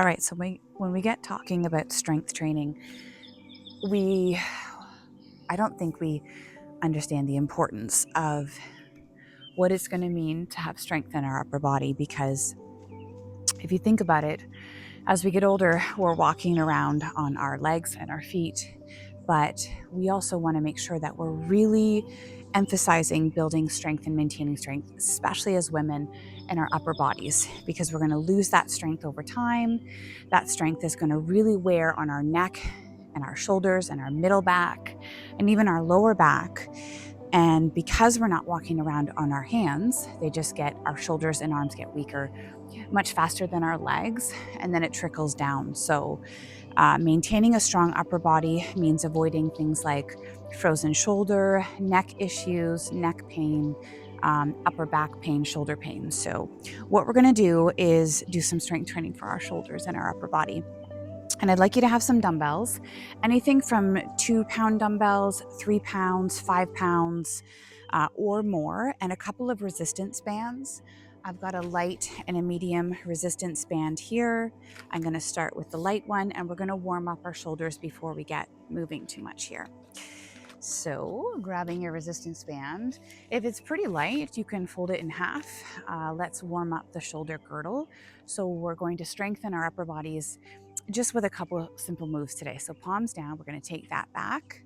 All right, so when we get talking about strength training, we I don't think we understand the importance of what it's going to mean to have strength in our upper body, because if you think about it, as we get older, we're walking around on our legs and our feet, but we also want to make sure that we're really emphasizing building strength and maintaining strength, especially as women, in our upper bodies, because we're going to lose that strength over time. That strength is going to really wear on our neck and our shoulders and our middle back and even our lower back. And because we're not walking around on our hands, our shoulders and arms get weaker much faster than our legs, and then it trickles down. So maintaining a strong upper body means avoiding things like frozen shoulder, neck issues, neck pain, upper back pain, shoulder pain. So, what we're going to do is do some strength training for our shoulders and our upper body. And I'd like you to have some dumbbells, anything from 2 pound dumbbells, 3 pounds, 5 pounds, or more, and a couple of resistance bands. I've got a light and a medium resistance band here. I'm going to start with the light one, and we're going to warm up our shoulders before we get moving too much here. So, grabbing your resistance band, if it's pretty light, you can fold it in half. Let's warm up the shoulder girdle. So, we're going to strengthen our upper bodies just with a couple of simple moves today. So, palms down, we're going to take that back.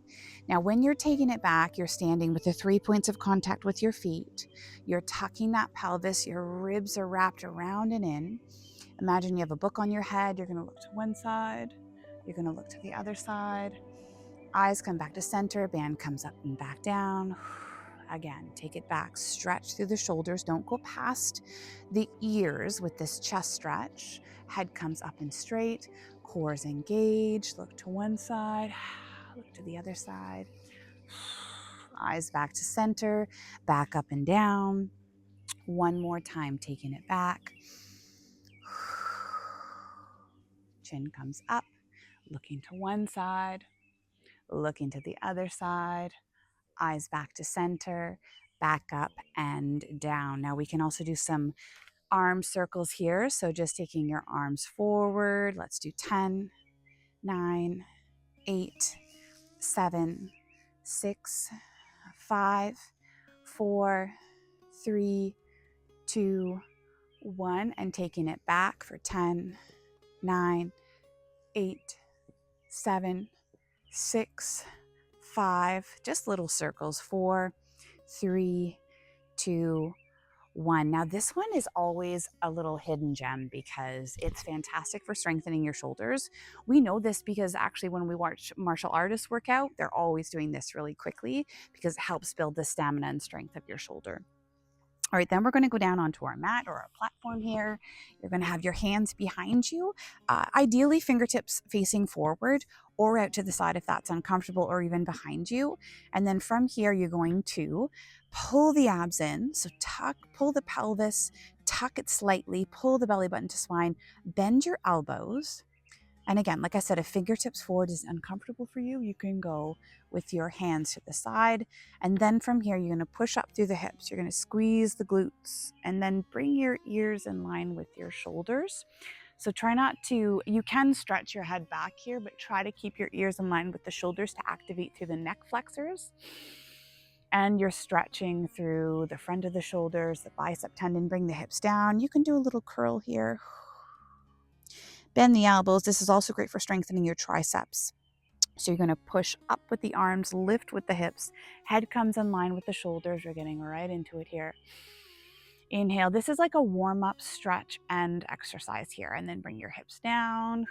Now, when you're taking it back, you're standing with the 3 points of contact with your feet. You're tucking that pelvis, your ribs are wrapped around and in. Imagine you have a book on your head. You're going to look to one side, you're going to look to the other side. Eyes come back to center, band comes up and back down. Again, take it back, stretch through the shoulders. Don't go past the ears with this chest stretch. Head comes up and straight, core is engaged. Look to one side, look to the other side. Eyes back to center, back up and down. One more time, taking it back. Chin comes up, looking to one side, looking to the other side, eyes back to center, back up and down. Now we can also do some arm circles here. So just taking your arms forward. Let's do 10, 9, 8, 7, 6, 5, 4, 3, 2, 1. And taking it back for 10, 9, 8, 7, 6, 5, just little circles, 4, 3, 2, 1. Now, this one is always a little hidden gem because it's fantastic for strengthening your shoulders. We know this because actually, when we watch martial artists work out, they're always doing this really quickly because it helps build the stamina and strength of your shoulder. All right, then we're going to go down onto our mat or our platform here. You're going to have your hands behind you, ideally fingertips facing forward or out to the side if that's uncomfortable, or even behind you. And then from here, you're going to pull the abs in. So pull the pelvis, tuck it slightly, pull the belly button to spine, bend your elbows. And again, like I said, if fingertips forward is uncomfortable for you, you can go with your hands to the side. And then from here, you're going to push up through the hips. You're going to squeeze the glutes and then bring your ears in line with your shoulders. So you can stretch your head back here, but try to keep your ears in line with the shoulders to activate through the neck flexors. And you're stretching through the front of the shoulders, the bicep tendon, bring the hips down. You can do a little curl here. Bend the elbows. This is also great for strengthening your triceps. So you're going to push up with the arms, lift with the hips. Head comes in line with the shoulders. We're getting right into it here. Inhale. This is like a warm-up stretch and exercise here. And then bring your hips down.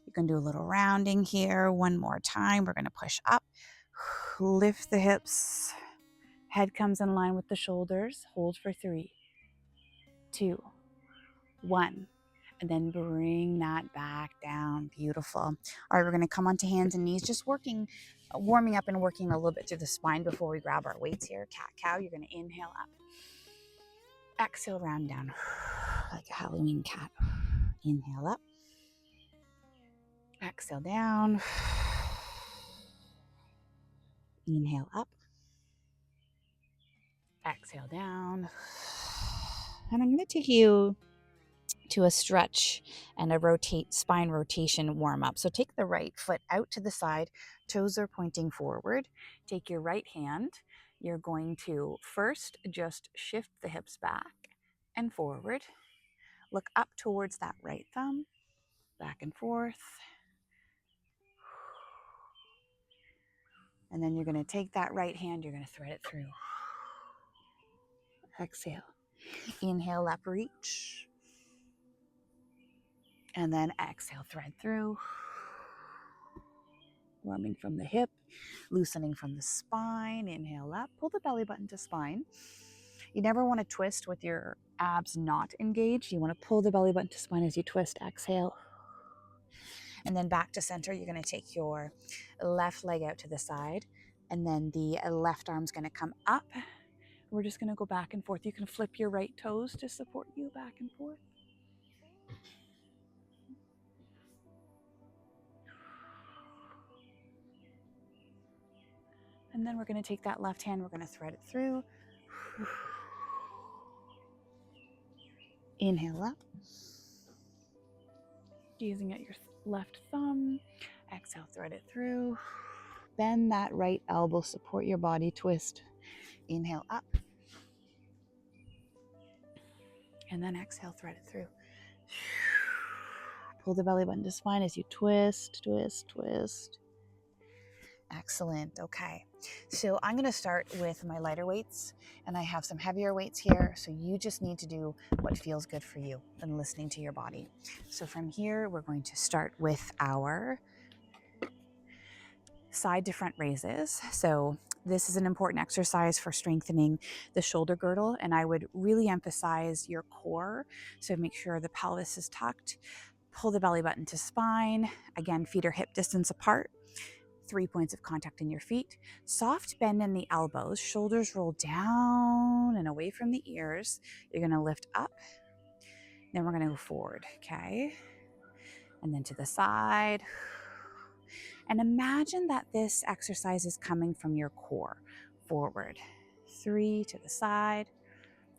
You can do a little rounding here. One more time. We're going to push up. Lift the hips. Head comes in line with the shoulders. Hold for 3, 2, 1. And then bring that back down. Beautiful. All right, we're going to come onto hands and knees, just warming up and working a little bit through the spine before we grab our weights here. Cat-cow, you're going to inhale up. Exhale, round down like a Halloween cat. Inhale up. Exhale down. Inhale up. Exhale down. And I'm going to take you to a stretch and a spine rotation warm up. So take the right foot out to the side, toes are pointing forward. Take your right hand. You're going to first just shift the hips back and forward. Look up towards that right thumb, back and forth. And then you're going to take that right hand, you're going to thread it through. Exhale. Inhale, up, reach. And then exhale, thread through. Warming from the hip, loosening from the spine. Inhale up, pull the belly button to spine. You never want to twist with your abs not engaged. You want to pull the belly button to spine as you twist. Exhale. And then back to center, you're going to take your left leg out to the side, and then the left arm's going to come up. We're just going to go back and forth. You can flip your right toes to support you back and forth. And then we're going to take that left hand, we're going to thread it through. Inhale up. Gazing at your left thumb. Exhale, thread it through. Bend that right elbow, support your body, twist. Inhale up. And then exhale, thread it through. Pull the belly button to spine as you twist, twist, twist. Excellent. Okay. So I'm going to start with my lighter weights, and I have some heavier weights here. So you just need to do what feels good for you and listening to your body. So from here, we're going to start with our side to front raises. So this is an important exercise for strengthening the shoulder girdle, and I would really emphasize your core. So make sure the pelvis is tucked. Pull the belly button to spine. Again, feet are hip distance apart. 3 points of contact in your feet. Soft bend in the elbows. Shoulders roll down and away from the ears. You're going to lift up. Then we're going to go forward, okay? And then to the side. And imagine that this exercise is coming from your core. Forward. 3 to the side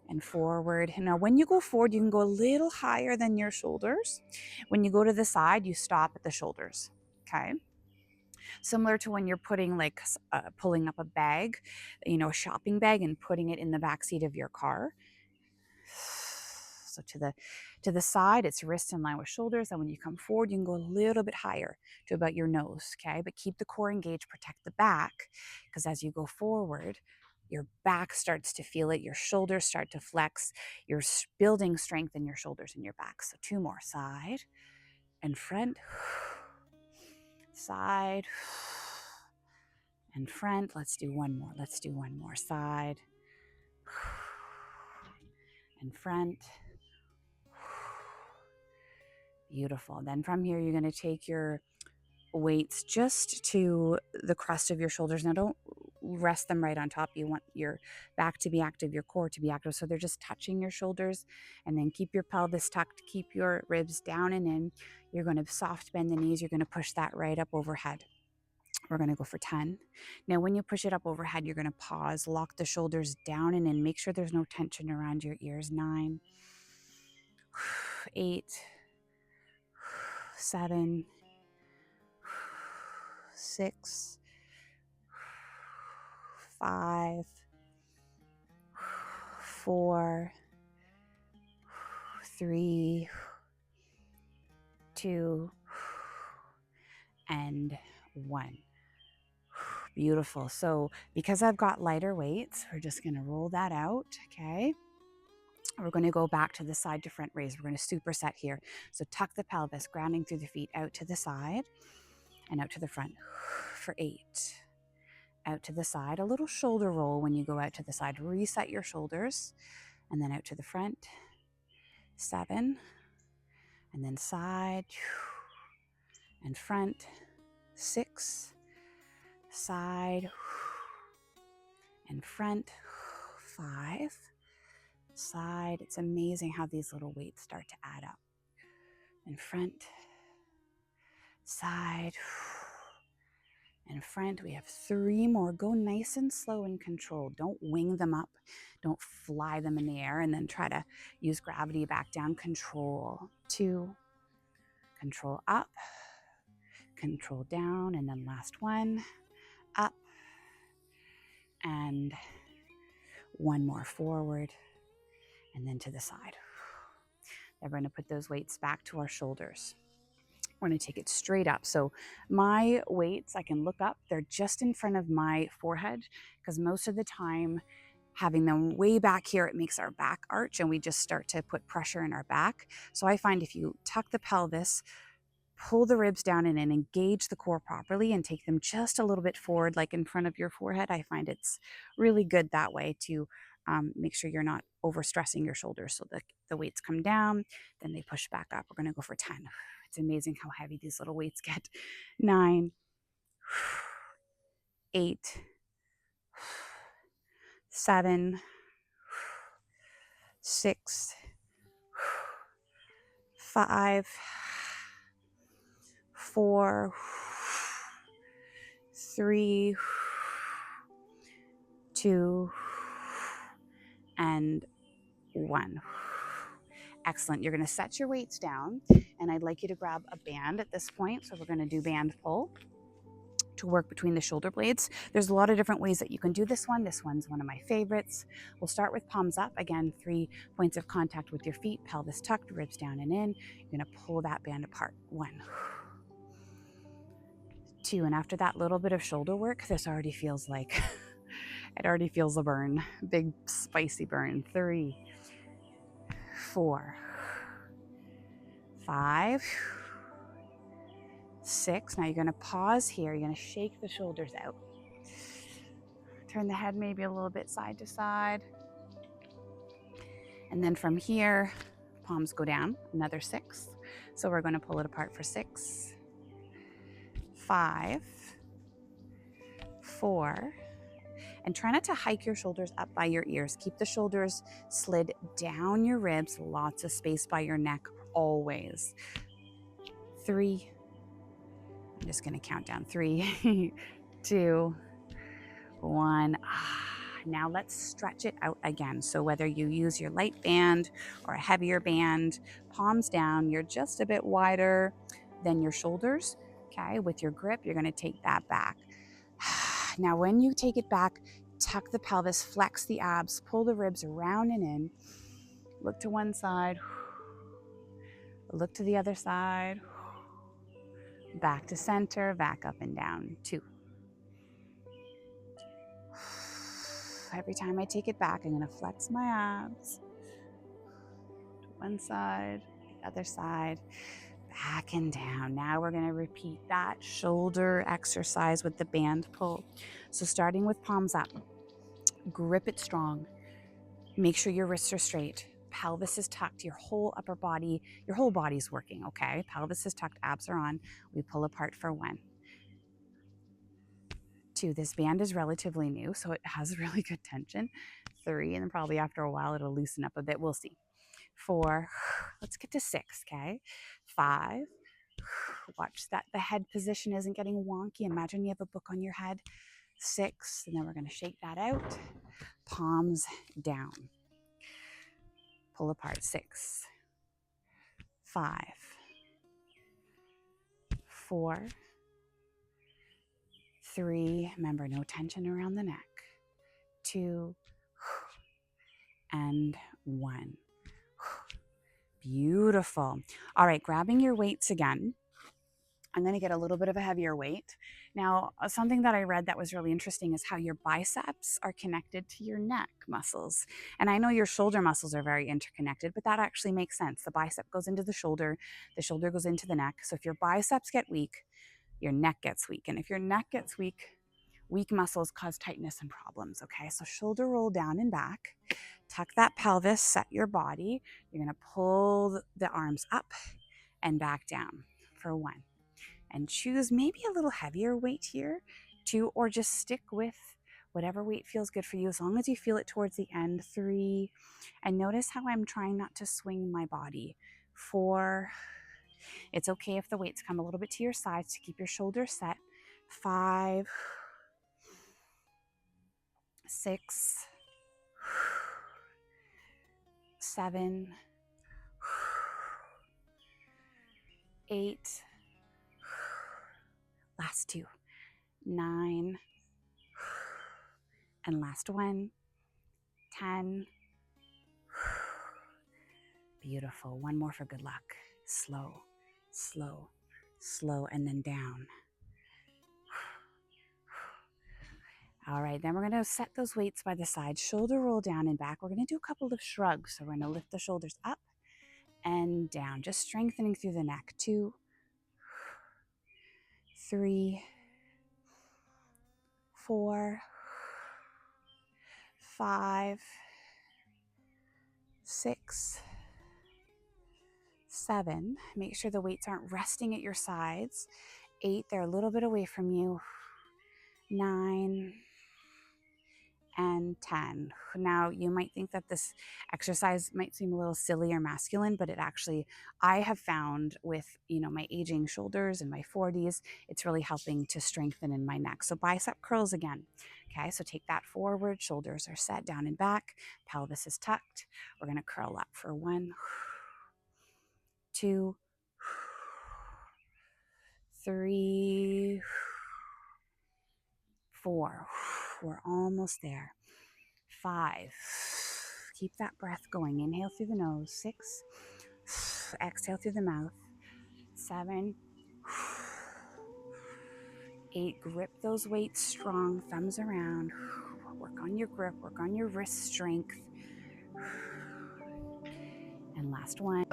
and forward. Now, when you go forward, you can go a little higher than your shoulders. When you go to the side, you stop at the shoulders, okay? Similar to when you're putting pulling up a bag, a shopping bag, and putting it in the back seat of your car. So to the side, it's wrists in line with shoulders. And when you come forward, you can go a little bit higher to about your nose, okay? But keep the core engaged, protect the back, because as you go forward, your back starts to feel it. Your shoulders start to flex. You're building strength in your shoulders and your back. So 2 more, side and front, side and front. Let's do one more. Let's do one more. Side and front. Beautiful. Then from here, you're going to take your weights just to the crest of your shoulders. Now, don't rest them right on top. You want your back to be active, your core to be active. So they're just touching your shoulders. And then keep your pelvis tucked. Keep your ribs down and in. You're going to soft bend the knees. You're going to push that right up overhead. We're going to go for 10. Now, when you push it up overhead, you're going to pause, lock the shoulders down and in. Make sure there's no tension around your ears. 9, 8, 7, 6, 5, 4, 3, 2, and 1. Beautiful. So because I've got lighter weights, we're just going to roll that out, okay? We're going to go back to the side to front raise. We're going to superset here. So tuck the pelvis, grounding through the feet out to the side and out to the front for 8. Out to the side, a little shoulder roll when you go out to the side. Reset your shoulders and then out to the front. 7. And then side and front. 6. Side and front. 5. Side. It's amazing how these little weights start to add up. And front, side, and front. We have 3 more. Go nice and slow and controlled. Don't wing them up. Don't fly them in the air and then try to use gravity back down. Control. 2, control up, control down, and then last one, up, and 1 more forward, and then to the side. Then we're going to put those weights back to our shoulders. We're going to take it straight up. So my weights, I can look up. They're just in front of my forehead because most of the time, having them way back here, it makes our back arch and we just start to put pressure in our back. So I find if you tuck the pelvis, pull the ribs down and engage the core properly and take them just a little bit forward, like in front of your forehead, I find it's really good that way to make sure you're not overstressing your shoulders. So the weights come down, then they push back up. We're going to go for 10. It's amazing how heavy these little weights get. 9, 8, 7, 6, 5, 4, 3, 2, and 1. Excellent. You're going to set your weights down, and I'd like you to grab a band at this point. So we're going to do band pull to work between the shoulder blades. There's a lot of different ways that you can do this one. This one's one of my favorites. We'll start with palms up. Again, 3 points of contact with your feet, pelvis tucked, ribs down and in. You're going to pull that band apart. 1, 2, and after that little bit of shoulder work, this already feels like, it already feels a burn, big spicy burn. 3, 4, 5, 6. Now you're going to pause here. You're going to shake the shoulders out. Turn the head maybe a little bit side to side. And then from here, palms go down, another 6. So we're going to pull it apart for 6, 5, 4, and try not to hike your shoulders up by your ears. Keep the shoulders slid down your ribs, lots of space by your neck always. 3, I'm just going to count down. 3, 2, 1. Now let's stretch it out again. So whether you use your light band or a heavier band, palms down, you're just a bit wider than your shoulders. Okay, with your grip, you're going to take that back. Now, when you take it back, tuck the pelvis, flex the abs, pull the ribs around and in. Look to one side. Look to the other side. Back to center, back up and down. 2. Every time I take it back, I'm going to flex my abs. To one side, the other side, back and down. Now we're going to repeat that shoulder exercise with the band pull. So starting with palms up, grip it strong. Make sure your wrists are straight. Pelvis is tucked, your whole upper body, your whole body's working, okay? Pelvis is tucked, abs are on. We pull apart for 1. 2, this band is relatively new, so it has really good tension. 3, and then probably after a while, it'll loosen up a bit. We'll see. 4, let's get to 6, okay? 5, watch that the head position isn't getting wonky. Imagine you have a book on your head. 6, and then we're going to shake that out. Palms down. Pull apart. 6, 5, 4, 3. Remember, no tension around the neck. 2, and 1. Beautiful. All right, grabbing your weights again. I'm going to get a little bit of a heavier weight. Now, something that I read that was really interesting is how your biceps are connected to your neck muscles. And I know your shoulder muscles are very interconnected, but that actually makes sense. The bicep goes into the shoulder goes into the neck. So if your biceps get weak, your neck gets weak. And if your neck gets weak, weak muscles cause tightness and problems, okay? So shoulder roll down and back. Tuck that pelvis, set your body. You're going to pull the arms up and back down for 1. And choose maybe a little heavier weight here, 2, or just stick with whatever weight feels good for you as long as you feel it towards the end. 3, and notice how I'm trying not to swing my body. 4, it's okay if the weights come a little bit to your sides to keep your shoulders set. 5, 6, 7, 8, last 2, 9, and last 1, 10. Beautiful. One more for good luck. Slow, slow, slow, and then down. All right, then we're going to set those weights by the side, shoulder roll down and back. We're going to do a couple of shrugs. So we're going to lift the shoulders up and down, just strengthening through the neck. 2, 3, 4, 5, 6, 7. Make sure the weights aren't resting at your sides. 8, they're a little bit away from you. 9, and 10. Now, you might think that this exercise might seem a little silly or masculine, but it actually, I have found with, my aging shoulders in my 40s, it's really helping to strengthen in my neck. So bicep curls again. Okay, so take that forward, shoulders are set down and back, pelvis is tucked. We're going to curl up for 1, 2, 3, 4. We're almost there. 5. Keep that breath going. Inhale through the nose. 6. Exhale through the mouth. 7. 8. Grip those weights strong. Thumbs around. Work on your grip. Work on your wrist strength. And last 1.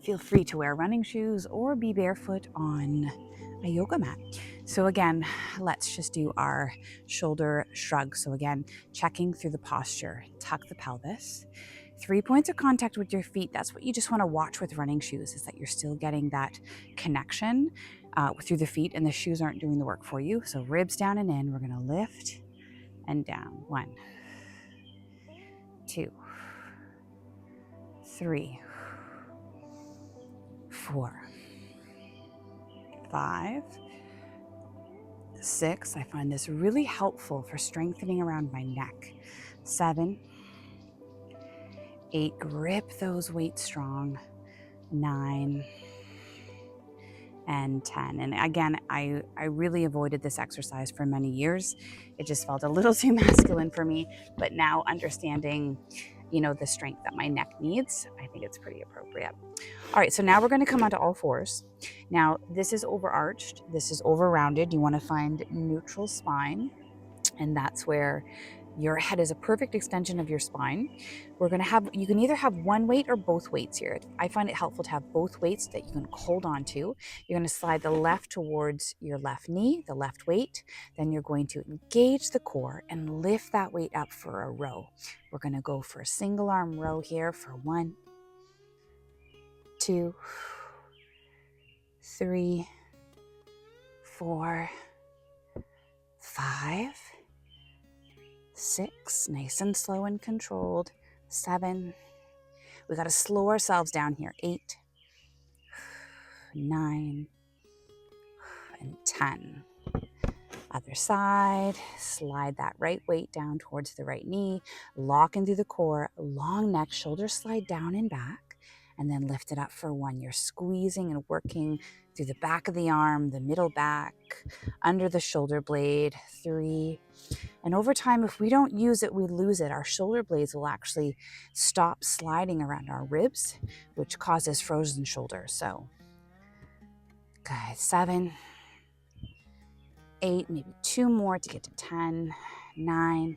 Feel free to wear running shoes or be barefoot on a yoga mat. So again, let's just do our shoulder shrug. So again, checking through the posture, tuck the pelvis. 3 points of contact with your feet. That's what you just want to watch with running shoes, is that you're still getting that connection through the feet and the shoes aren't doing the work for you. So ribs down and in. We're going to lift and down. 1, 2, 3, 4, 5, 6. I find this really helpful for strengthening around my neck. 7, 8. Grip those weights strong. 9, and 10. And again, I really avoided this exercise for many years. It just felt a little too masculine for me. But now understanding, the strength that my neck needs, I think it's pretty appropriate. All right, so now we're going to come onto all fours. Now, this is overarched. This is over-rounded. You want to find neutral spine, and that's where your head is a perfect extension of your spine. You can either have one weight or both weights here. I find it helpful to have both weights that you can hold on to. You're going to slide the left towards your left knee, the left weight. Then you're going to engage the core and lift that weight up for a row. We're going to go for a single arm row here for 1, 2, 3, 4, 5, 6, nice and slow and controlled. 7, we got to slow ourselves down here. 8, 9, and 10. Other side, slide that right weight down towards the right knee, lock into the core, long neck, shoulders slide down and back, and then lift it up for 1. You're squeezing and working through the back of the arm, the middle back, under the shoulder blade. 3, and over time, if we don't use it, we lose it. Our shoulder blades will actually stop sliding around our ribs, which causes frozen shoulders. So, okay, 7, 8, maybe 2 more to get to 10, 9,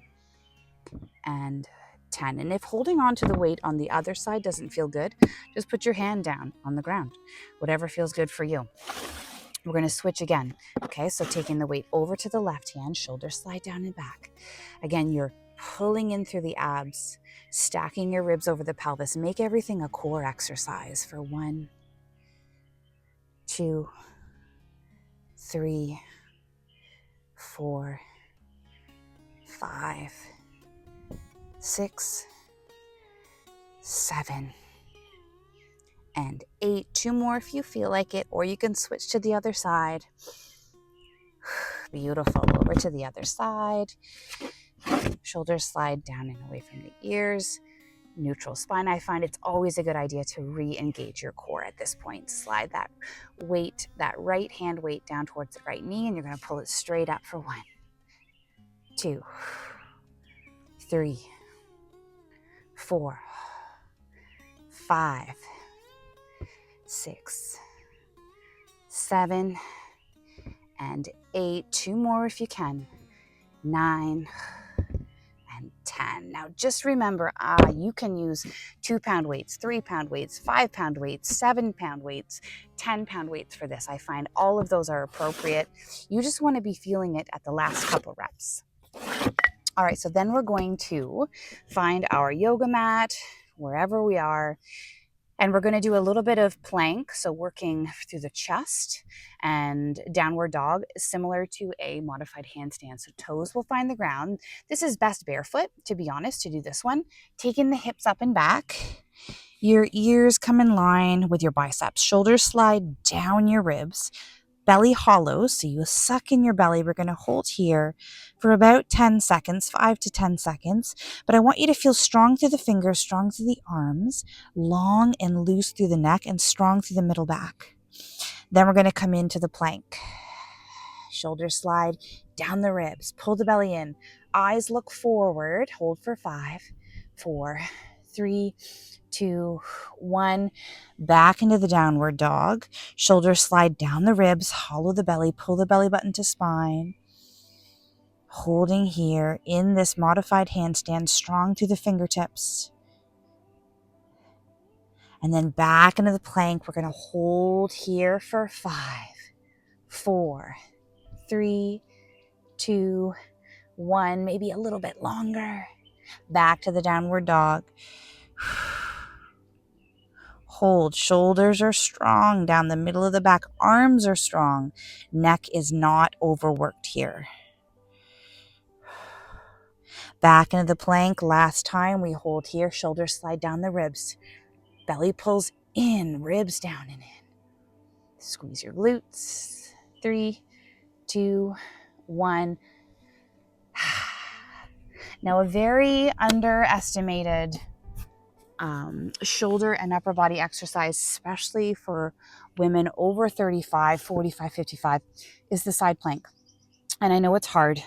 and 10. And if holding on to the weight on the other side doesn't feel good, just put your hand down on the ground, whatever feels good for you. We're going to switch again. Okay, so taking the weight over to the left hand, shoulders slide down and back. Again, you're pulling in through the abs, stacking your ribs over the pelvis. Make everything a core exercise for 1, 2, 3, 4, 5, 6, 7, and 8. 2 more if you feel like it, or you can switch to the other side. Beautiful. Over to the other side. Shoulders slide down and away from the ears. Neutral spine. I find it's always a good idea to re-engage your core at this point. Slide that weight, that right hand weight down towards the right knee, and you're going to pull it straight up for 1, 2, 3, 4, 5, 6, 7, and 8. 2 more if you can. 9 and 10. Now just remember, you can use 2-pound weights, 3-pound weights, 5-pound weights, 7-pound weights, 10-pound weights for this. I find all of those are appropriate. You just want to be feeling it at the last couple reps. All right, so then we're going to find our yoga mat wherever we are. And we're going to do a little bit of plank, so working through the chest, and downward dog, similar to a modified handstand. So toes will find the ground. This is best barefoot, to be honest, to do this one. Taking the hips up and back. Your ears come in line with your biceps. Shoulders slide down your ribs. Belly hollow, so you suck in your belly. We're going to hold here for about 10 seconds, 5 to 10 seconds. But I want you to feel strong through the fingers, strong through the arms, long and loose through the neck, and strong through the middle back. Then we're going to come into the plank. Shoulders slide down the ribs. Pull the belly in. Eyes look forward. Hold for 5, 4, 3, 2, 1. Back into the downward dog. Shoulders slide down the ribs, hollow the belly, pull the belly button to spine. Holding here in this modified handstand, strong through the fingertips. And then back into the plank. We're going to hold here for 5, 4, 3, 2, 1. Maybe a little bit longer. Back to the downward dog. Hold. Shoulders are strong down the middle of the back. Arms are strong. Neck is not overworked here. Back into the plank. Last time we hold here. Shoulders slide down the ribs. Belly pulls in. Ribs down and in. Squeeze your glutes. 3, 2, 1. Now a very underestimated shoulder and upper body exercise, especially for women over 35, 45, 55, is the side plank. And I know it's hard,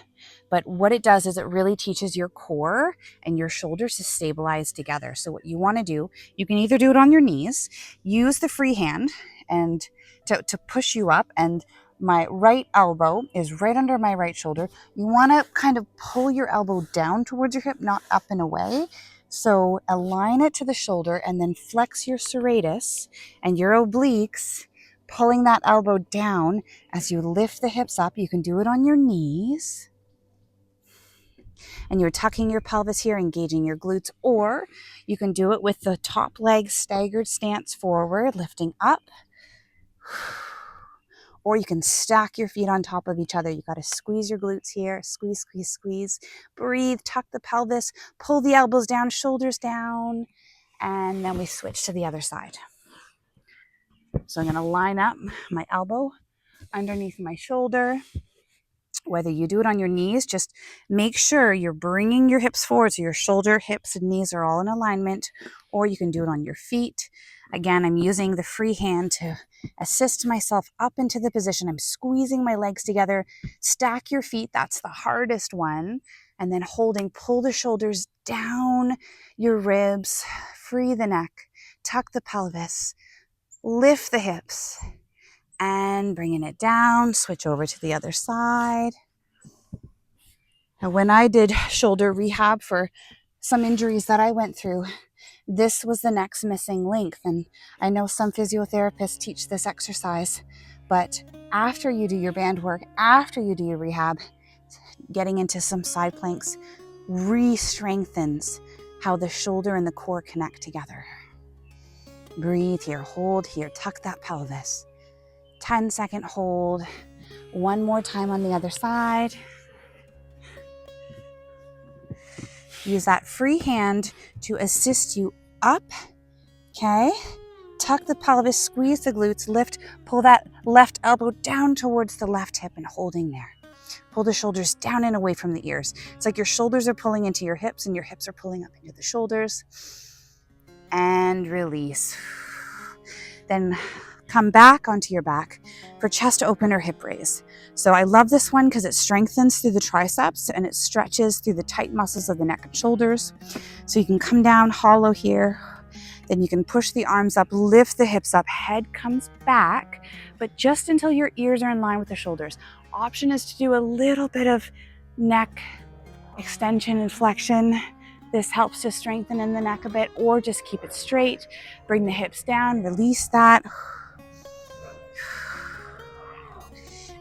but what it does is it really teaches your core and your shoulders to stabilize together. So what you want to do, you can either do it on your knees, use the free hand and to push you up, and my right elbow is right under my right shoulder. You want to kind of pull your elbow down towards your hip, not up and away. So align it to the shoulder and then flex your serratus and your obliques, pulling that elbow down as you lift the hips up. You can do it on your knees. And you're tucking your pelvis here, engaging your glutes, or you can do it with the top leg staggered stance forward, lifting up. Or you can stack your feet on top of each other. You got to squeeze your glutes here. Squeeze, squeeze, squeeze. Breathe, tuck the pelvis, pull the elbows down, shoulders down, and then we switch to the other side. So I'm going to line up my elbow underneath my shoulder. Whether you do it on your knees, just make sure you're bringing your hips forward so your shoulder, hips, and knees are all in alignment, or you can do it on your feet. Again, I'm using the free hand to assist myself up into the position. I'm squeezing my legs together. Stack your feet. That's the hardest one. And then holding, pull the shoulders down your ribs, free the neck, tuck the pelvis, lift the hips, and bringing it down. Switch over to the other side. Now, when I did shoulder rehab for some injuries that I went through, this was the next missing link. And I know some physiotherapists teach this exercise, but after you do your band work, after you do your rehab, getting into some side planks re-strengthens how the shoulder and the core connect together. Breathe here, hold here, tuck that pelvis. 10-second hold. One more time on the other side. Use that free hand to assist you up, okay? Tuck the pelvis, squeeze the glutes, lift, pull that left elbow down towards the left hip and holding there. Pull the shoulders down and away from the ears. It's like your shoulders are pulling into your hips and your hips are pulling up into the shoulders. And release. Then come back onto your back for chest open or hip raise. So I love this one because it strengthens through the triceps and it stretches through the tight muscles of the neck and shoulders. So you can come down hollow here. Then you can push the arms up, lift the hips up, head comes back, but just until your ears are in line with the shoulders. Option is to do a little bit of neck extension and flexion. This helps to strengthen in the neck a bit, or just keep it straight. Bring the hips down, release that.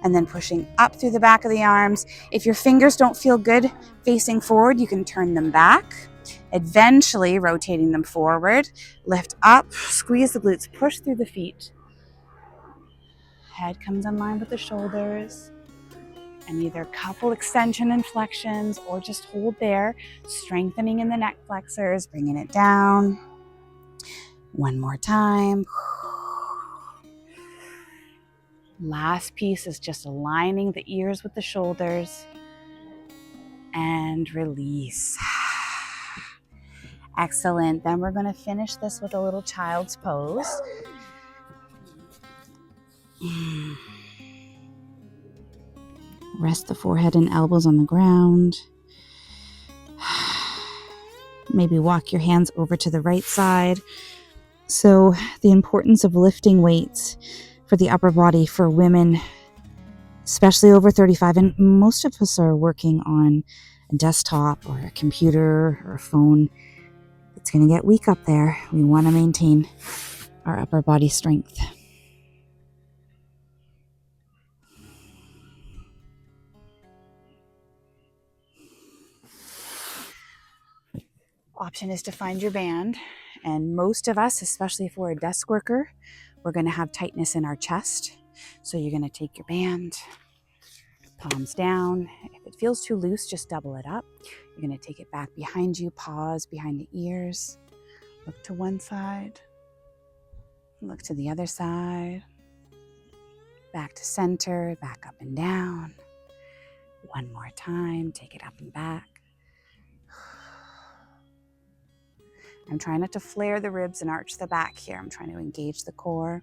And then pushing up through the back of the arms. If your fingers don't feel good facing forward, you can turn them back. Eventually rotating them forward. Lift up, squeeze the glutes, push through the feet. Head comes in line with the shoulders. And either couple extension and flexions or just hold there, strengthening in the neck flexors, bringing it down. One more time. Last piece is just aligning the ears with the shoulders and release. Excellent. Then we're going to finish this with a little child's pose. Rest the forehead and elbows on the ground. Maybe walk your hands over to the right side. So the importance of lifting weights for the upper body for women, especially over 35, and most of us are working on a desktop or a computer or a phone. It's going to get weak up there. We want to maintain our upper body strength. Option is to find your band, and most of us, especially if we're a desk worker, we're going to have tightness in our chest. So you're going to take your band, palms down. If it feels too loose, just double it up. You're going to take it back behind you, pause behind the ears, look to one side, look to the other side, back to center, back up and down. One more time, take it up and back. I'm trying not to flare the ribs and arch the back here. I'm trying to engage the core.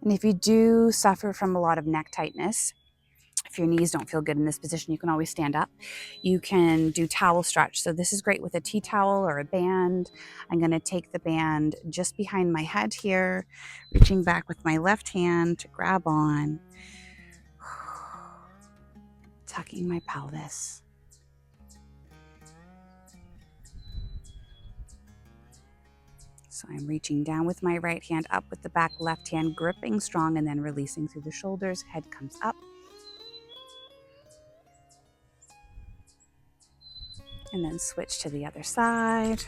And if you do suffer from a lot of neck tightness, if your knees don't feel good in this position, you can always stand up. You can do towel stretch. So this is great with a tea towel or a band. I'm going to take the band just behind my head here, reaching back with my left hand to grab on. Tucking my pelvis. So I'm reaching down with my right hand, up with the back left hand, gripping strong and then releasing through the shoulders. Head comes up. And then switch to the other side.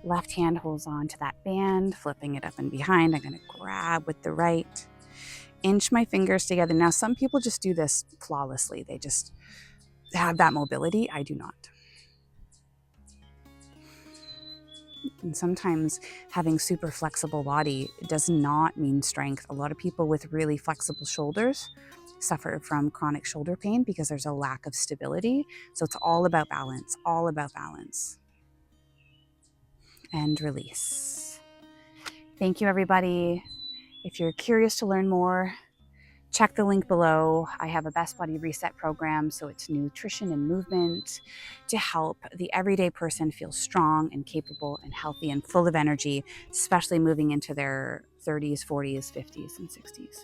Left hand holds on to that band, flipping it up and behind. I'm going to grab with the right. Inch my fingers together. Now, some people just do this flawlessly. They just have that mobility. I do not. And sometimes having super flexible body does not mean strength. A lot of people with really flexible shoulders suffer from chronic shoulder pain because there's a lack of stability. So it's all about balance, all about balance. And release. Thank you, everybody. If you're curious to learn more, check the link below. I have a Best Body Reset program, so it's nutrition and movement to help the everyday person feel strong and capable and healthy and full of energy, especially moving into their 30s, 40s, 50s, and 60s.